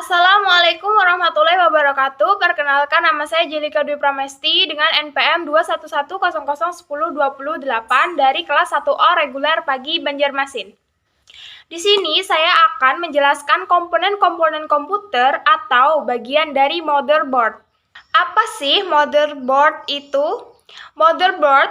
Assalamualaikum warahmatullahi wabarakatuh. Perkenalkan, nama saya Jelika Dwi Pramesti dengan NPM 211001028 dari kelas 1O reguler pagi Banjarmasin. Di sini saya akan menjelaskan komponen-komponen komputer atau bagian dari motherboard. Apa sih motherboard itu? Motherboard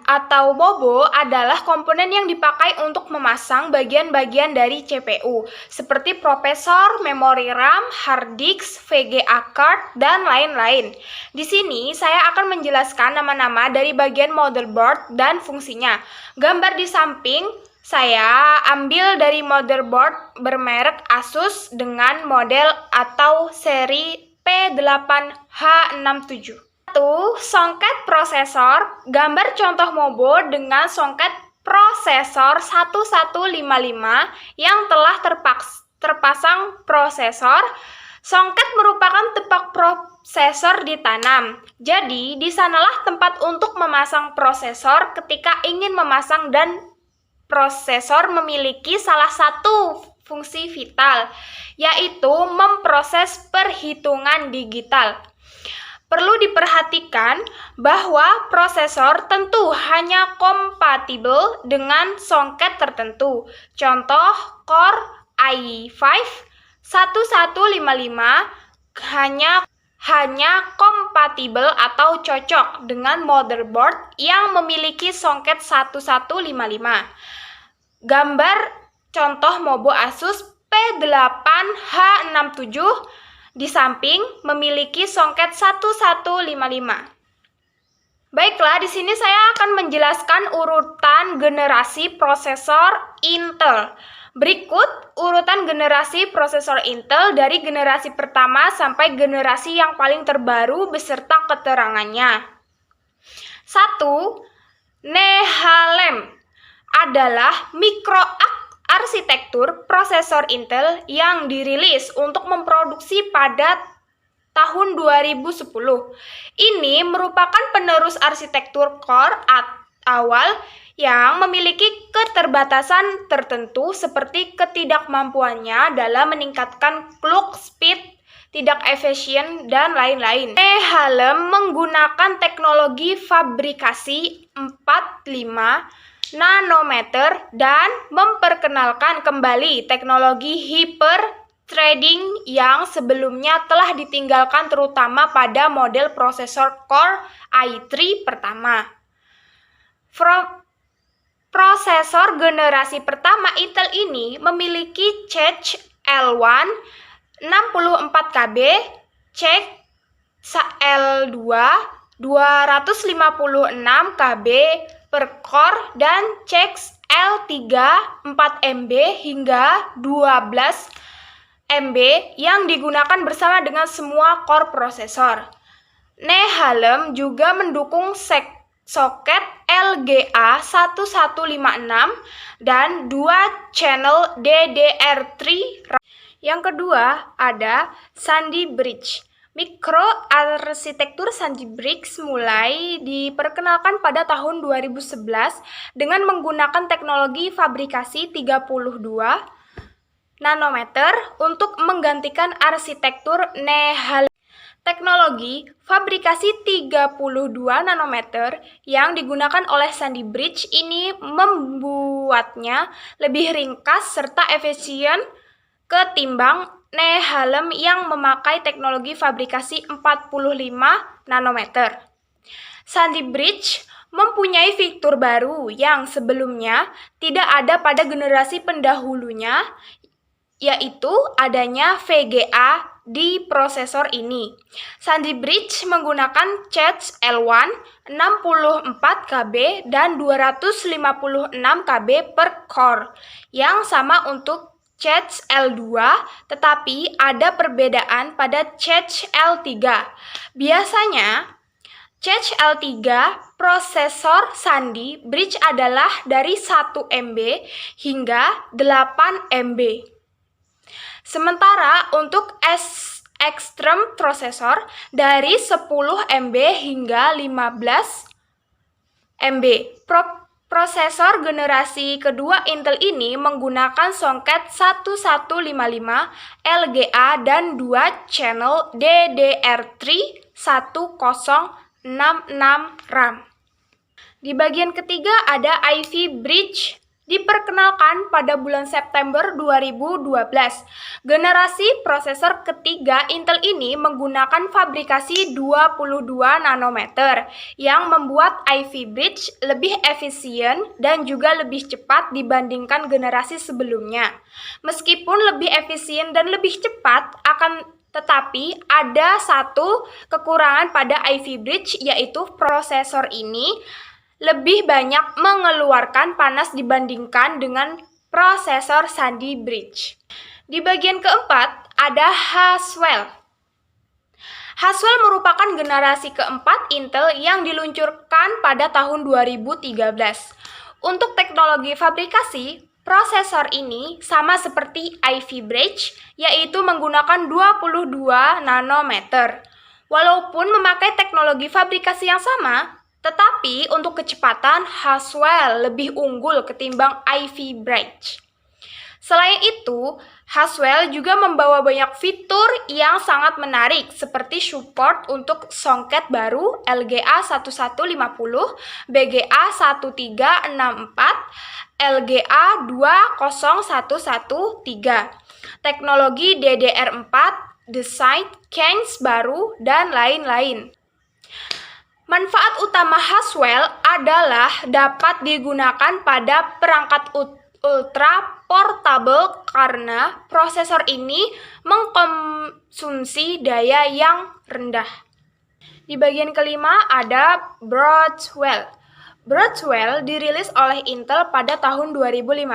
atau MOBO adalah komponen yang dipakai untuk memasang bagian-bagian dari CPU, seperti prosesor, memori RAM, hard disk, VGA card, dan lain-lain. Di sini saya akan menjelaskan nama-nama dari bagian motherboard dan fungsinya. Gambar di samping saya ambil dari motherboard bermerek Asus dengan model atau seri P8H67. Songket prosesor. Gambar contoh MOBO dengan songket prosesor 1155 yang telah terpasang prosesor. Songket merupakan tempat prosesor ditanam. Jadi, di sanalah tempat untuk memasang prosesor ketika ingin memasang, dan prosesor memiliki salah satu fungsi vital, yaitu memproses perhitungan digital. Perlu diperhatikan bahwa prosesor tentu hanya kompatibel dengan songket tertentu. Contoh, Core i5 1155 hanya kompatibel atau cocok dengan motherboard yang memiliki songket 1155. Gambar contoh MOBO Asus P8H67 di samping memiliki songket 1155. Baiklah, di sini saya akan menjelaskan urutan generasi prosesor Intel. Berikut urutan generasi prosesor Intel dari generasi pertama sampai generasi yang paling terbaru beserta keterangannya. 1. Nehalem adalah arsitektur prosesor Intel yang dirilis untuk memproduksi pada tahun 2010. Ini merupakan penerus arsitektur Core awal yang memiliki keterbatasan tertentu seperti ketidakmampuannya dalam meningkatkan clock speed, tidak efisien, dan lain-lain. Nehalem menggunakan teknologi fabrikasi 45 nanometer dan memperkenalkan kembali teknologi hyper-threading yang sebelumnya telah ditinggalkan terutama pada model prosesor Core i3 pertama. Prosesor generasi pertama Intel ini memiliki cache L1 64KB, cache L2 256KB per core, dan cache L3 4MB hingga 12MB yang digunakan bersama dengan semua core prosesor. Nehalem juga mendukung soket LGA 1156 dan 2 channel DDR3. Yang kedua ada Sandy Bridge. Mikroarsitektur Sandy Bridge mulai diperkenalkan pada tahun 2011 dengan menggunakan teknologi fabrikasi 32 nanometer untuk menggantikan arsitektur Nehalem. Teknologi fabrikasi 32 nanometer yang digunakan oleh Sandy Bridge ini membuatnya lebih ringkas serta efisien ketimbang Nehalem yang memakai teknologi fabrikasi 45 nanometer. Sandy Bridge mempunyai fitur baru yang sebelumnya tidak ada pada generasi pendahulunya, yaitu adanya VGA di prosesor ini. Sandy Bridge menggunakan cache L1 64KB dan 256KB per core yang sama untuk cache L2, tetapi ada perbedaan pada cache L3. Biasanya, cache L3 prosesor Sandy Bridge adalah dari 1 MB hingga 8 MB. Sementara untuk extreme prosesor dari 10 MB hingga 15 MB. Prosesor generasi kedua Intel ini menggunakan soket 1155 LGA dan 2 channel DDR3 1066 RAM. Di bagian ketiga ada Ivy Bridge. Diperkenalkan pada bulan September 2012. Generasi prosesor ketiga Intel ini menggunakan fabrikasi 22 nanometer yang membuat Ivy Bridge lebih efisien dan juga lebih cepat dibandingkan generasi sebelumnya. Meskipun lebih efisien dan lebih cepat, tetapi ada satu kekurangan pada Ivy Bridge, yaitu prosesor ini lebih banyak mengeluarkan panas dibandingkan dengan prosesor Sandy Bridge. Di bagian keempat ada Haswell. Haswell merupakan generasi keempat Intel yang diluncurkan pada tahun 2013. Untuk teknologi fabrikasi, prosesor ini sama seperti Ivy Bridge, yaitu menggunakan 22 nanometer. Walaupun memakai teknologi fabrikasi yang sama, tetapi untuk kecepatan, Haswell lebih unggul ketimbang Ivy Bridge. Selain itu, Haswell juga membawa banyak fitur yang sangat menarik seperti support untuk soket baru LGA 1150, BGA 1364, LGA 20113, teknologi DDR4, desain Keynes baru, dan lain-lain. Manfaat utama Haswell adalah dapat digunakan pada perangkat ultra portable karena prosesor ini mengkonsumsi daya yang rendah. Di bagian kelima ada Broadwell. Broadwell dirilis oleh Intel pada tahun 2015.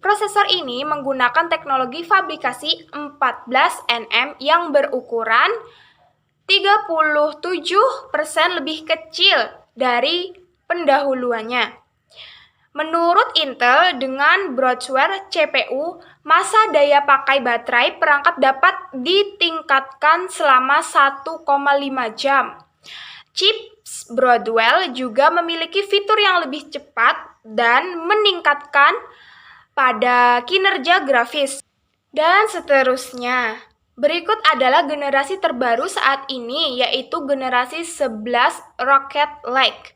Prosesor ini menggunakan teknologi fabrikasi 14 nm yang berukuran 37% lebih kecil dari pendahuluannya. Menurut Intel, dengan Broadwell CPU, masa daya pakai baterai perangkat dapat ditingkatkan selama 1,5 jam. Chips Broadwell juga memiliki fitur yang lebih cepat dan meningkatkan pada kinerja grafis, dan seterusnya. Berikut adalah generasi terbaru saat ini, yaitu generasi 11 Rocket Lake.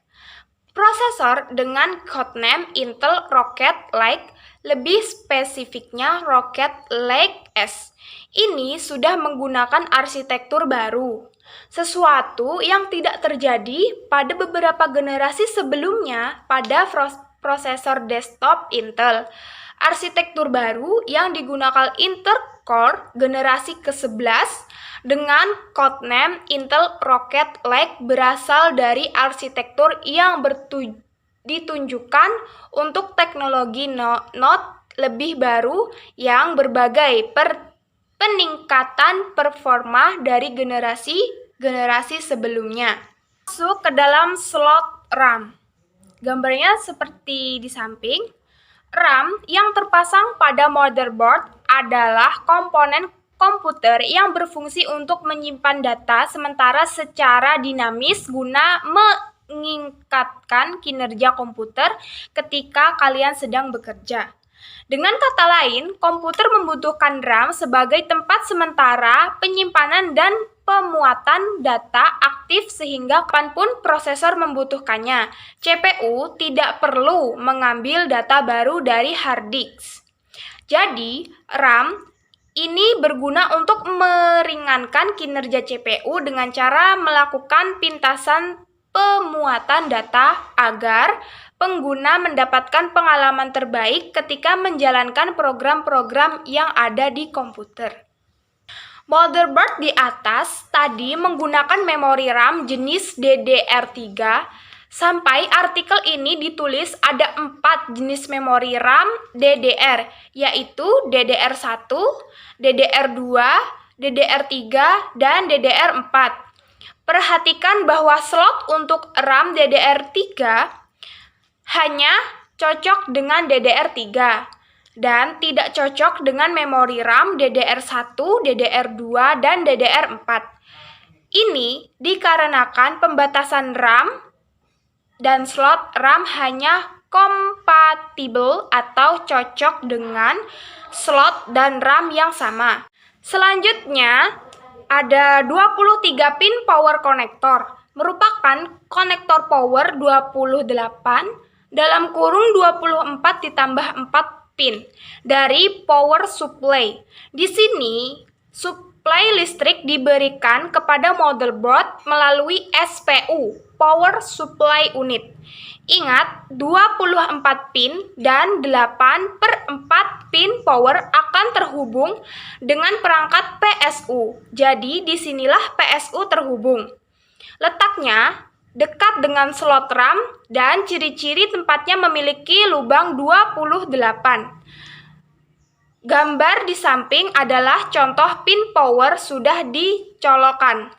Prosesor dengan codename Intel Rocket Lake, lebih spesifiknya Rocket Lake S. Ini sudah menggunakan arsitektur baru, sesuatu yang tidak terjadi pada beberapa generasi sebelumnya pada prosesor desktop Intel. Arsitektur baru yang digunakan Intel Core generasi ke-11 dengan codename Intel Rocket Lake berasal dari arsitektur yang ditunjukkan untuk teknologi node lebih baru yang berbagai peningkatan performa dari generasi sebelumnya. Masuk ke dalam slot RAM. Gambarnya seperti di samping. RAM yang terpasang pada motherboard adalah komponen komputer yang berfungsi untuk menyimpan data sementara secara dinamis guna meningkatkan kinerja komputer ketika kalian sedang bekerja. Dengan kata lain, komputer membutuhkan RAM sebagai tempat sementara penyimpanan dan pemuatan data aktif sehingga kapanpun prosesor membutuhkannya. CPU tidak perlu mengambil data baru dari hard disk. Jadi, RAM ini berguna untuk meringankan kinerja CPU dengan cara melakukan pintasan pemuatan data agar pengguna mendapatkan pengalaman terbaik ketika menjalankan program-program yang ada di komputer. Motherboard di atas tadi menggunakan memori RAM jenis DDR3. Sampai artikel ini ditulis ada 4 jenis memori RAM DDR, yaitu DDR1, DDR2, DDR3, dan DDR4. Perhatikan bahwa slot untuk RAM DDR3 hanya cocok dengan DDR3 dan tidak cocok dengan memori RAM DDR1, DDR2, dan DDR4. Ini dikarenakan pembatasan RAM dan slot RAM hanya compatible atau cocok dengan slot dan RAM yang sama. Selanjutnya, ada 23 pin power connector, merupakan konektor power 28 dalam kurung 24 ditambah 4 pin dari power supply. Di sini, suplai listrik diberikan kepada motherboard melalui SPU, Power Supply Unit. Ingat, 24 pin dan 8/4 pin power akan terhubung dengan perangkat PSU. Jadi, disinilah PSU terhubung. Letaknya dekat dengan slot RAM dan ciri-ciri tempatnya memiliki lubang 28. Gambar di samping adalah contoh pin power sudah dicolokkan.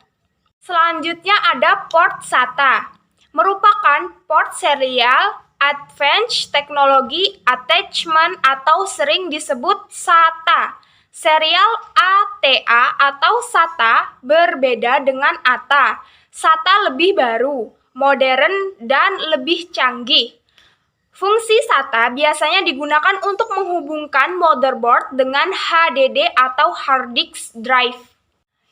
Selanjutnya ada port SATA. Merupakan port serial Advanced Technology Attachment atau sering disebut SATA. Serial ATA atau SATA berbeda dengan ATA. SATA lebih baru, modern, dan lebih canggih. Fungsi SATA biasanya digunakan untuk menghubungkan motherboard dengan HDD atau hard disk drive.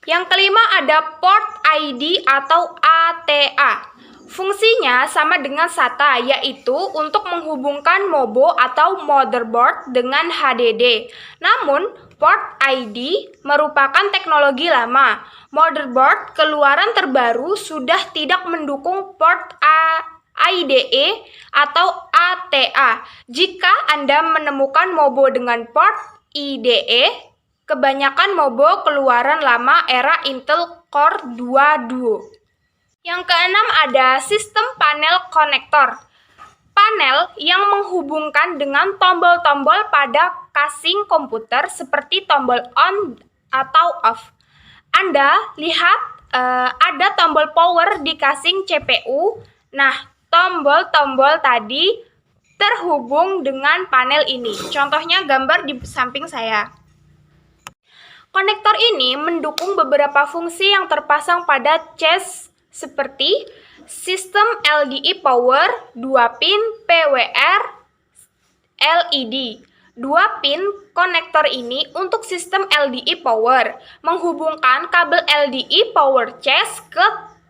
Yang kelima ada port ID atau ATA. Fungsinya sama dengan SATA, yaitu untuk menghubungkan MOBO atau motherboard dengan HDD. Namun, port ID merupakan teknologi lama. Motherboard keluaran terbaru sudah tidak mendukung port IDE atau ATA. Jika Anda menemukan MOBO dengan port IDE, kebanyakan MOBO keluaran lama era Intel Core 2 Duo. Yang keenam ada sistem panel konektor. Panel yang menghubungkan dengan tombol-tombol pada casing komputer seperti tombol on atau off. Anda lihat ada tombol power di casing CPU. Nah, tombol-tombol tadi terhubung dengan panel ini. Contohnya gambar di samping saya. Konektor ini mendukung beberapa fungsi yang terpasang pada chassis seperti sistem LDI power, 2 pin PWR, LED. 2 pin konektor ini untuk sistem LDI power, menghubungkan kabel LDI power chassis ke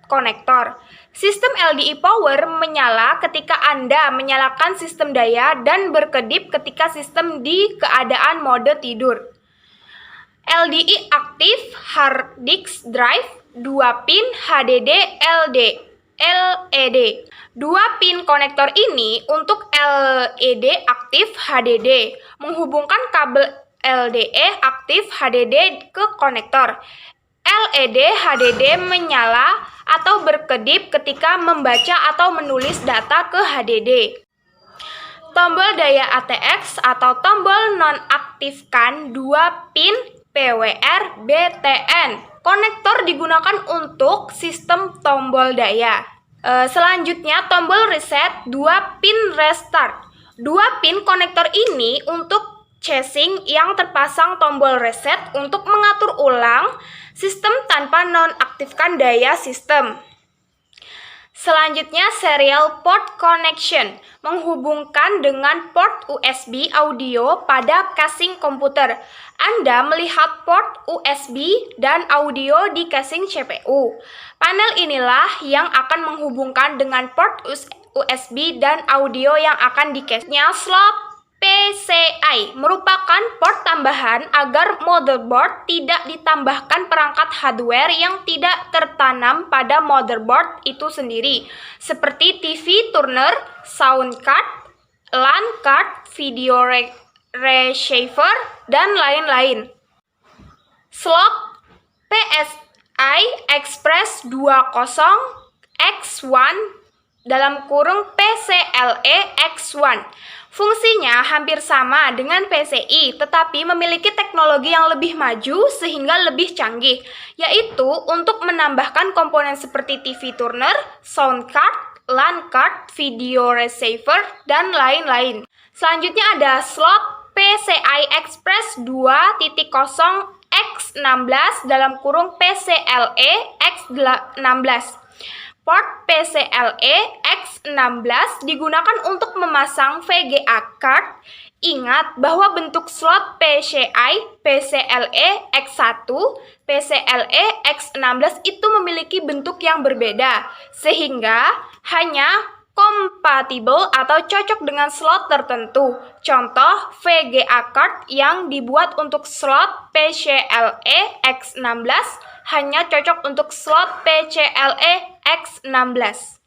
konektor. Sistem LDI power menyala ketika Anda menyalakan sistem daya dan berkedip ketika sistem di keadaan mode tidur. LDI aktif hard disk drive, 2 pin HDD LED. 2 pin konektor ini untuk LED aktif HDD, menghubungkan kabel LDE aktif HDD ke konektor. LED HDD menyala atau berkedip ketika membaca atau menulis data ke HDD. Tombol daya ATX atau tombol nonaktifkan 2 pin PWR BTN. Konektor digunakan untuk sistem tombol daya. Selanjutnya tombol reset 2 pin restart. 2 pin konektor ini untuk casing yang terpasang tombol reset untuk mengatur ulang sistem tanpa nonaktifkan daya sistem. Selanjutnya serial port connection, menghubungkan dengan port USB audio pada casing komputer. Anda melihat port USB dan audio di casing CPU. Panel inilah yang akan menghubungkan dengan port USB dan audio yang akan di casing-nya. Slot PCI merupakan port tambahan agar motherboard tidak ditambahkan perangkat hardware yang tidak tertanam pada motherboard itu sendiri, seperti TV tuner, sound card, LAN card, video receiver, dan lain-lain. Slot PCI Express 20 X1 dalam kurung PCLE X1. Fungsinya hampir sama dengan PCI, tetapi memiliki teknologi yang lebih maju sehingga lebih canggih, yaitu untuk menambahkan komponen seperti TV tuner, sound card, LAN card, video receiver, dan lain-lain. Selanjutnya ada slot PCI Express 2.0 X16 dalam kurung PCLE X16. Port PCLE X16 X16 digunakan untuk memasang VGA card. Ingat bahwa bentuk slot PCI, PCLE X1, PCLE X16 itu memiliki bentuk yang berbeda, sehingga hanya kompatibel atau cocok dengan slot tertentu. Contoh VGA card yang dibuat untuk slot PCLE X16 hanya cocok untuk slot PCLE X16.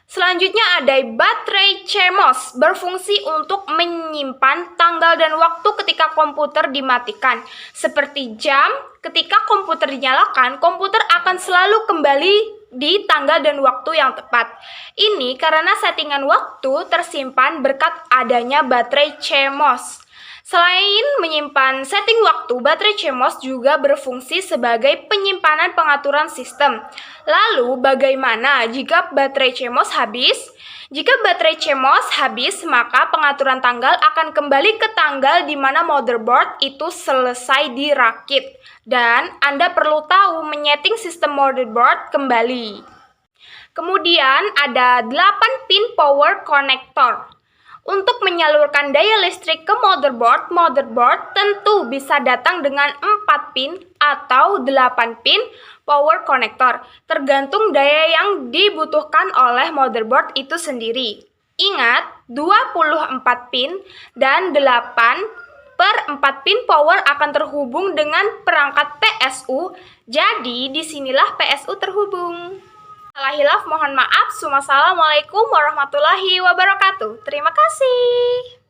Selanjutnya ada baterai CMOS, berfungsi untuk menyimpan tanggal dan waktu ketika komputer dimatikan. Seperti jam, ketika komputer dinyalakan, komputer akan selalu kembali di tanggal dan waktu yang tepat. Ini karena settingan waktu tersimpan berkat adanya baterai CMOS. Selain menyimpan setting waktu, baterai CMOS juga berfungsi sebagai penyimpanan pengaturan sistem. Lalu, bagaimana jika baterai CMOS habis? Jika baterai CMOS habis, maka pengaturan tanggal akan kembali ke tanggal di mana motherboard itu selesai dirakit. Dan Anda perlu tahu menyeting sistem motherboard kembali. Kemudian ada 8 pin power connector. Untuk menyalurkan daya listrik ke motherboard tentu bisa datang dengan 4 pin atau 8 pin power connector, tergantung daya yang dibutuhkan oleh motherboard itu sendiri. Ingat, 24 pin dan 8/4 pin power akan terhubung dengan perangkat PSU, jadi disinilah PSU terhubung. Salah hilaf mohon maaf. Wassalamualaikum warahmatullahi wabarakatuh. Terima kasih.